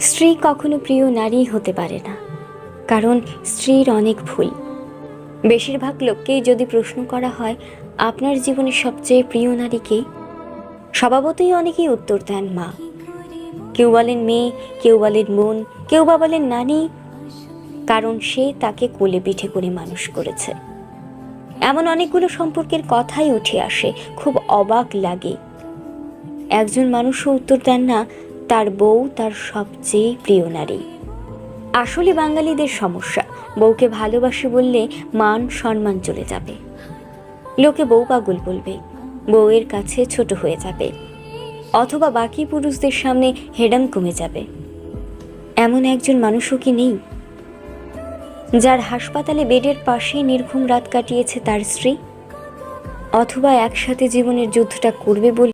স্ত্রী কখনো প্রিয় নারী হতে পারে না, কারণ স্ত্রীর অনেক ভুল। বেশিরভাগ লোককেই যদি প্রশ্ন করা হয় আপনার জীবনের সবচেয়ে প্রিয় নারী কে, স্বভাবতই অনেকেই উত্তর দেন মা। কেউ বলেন মেয়ে, কেউ বলেন বোন, কেউ বা বলেন নানি, কারণ সে তাকে কোলে পিঠে করে মানুষ করেছে। এমন অনেকগুলো সম্পর্কের কথাই উঠে আসে, খুব অবাক লাগে। একজন মানুষও উত্তর দেন না তার বউ তার সবচেয়ে প্রিয় নারী। আসলে বাঙালিদের সমস্যা, বউকে ভালোবাসি বললে মান সম্মান চলে যাবে, লোকে বউ পাগল বলবে, বউয়ের কাছে ছোট হয়ে যাবে, অথবা বাকি পুরুষদের সামনে হেডাম কমে যাবে। এমন একজন মানুষও কি নেই যার হাসপাতালে বেডের পাশে নির্ঘুম রাত কাটিয়েছে তার স্ত্রী, অথবা একসাথে জীবনের যুদ্ধটা করবে বলে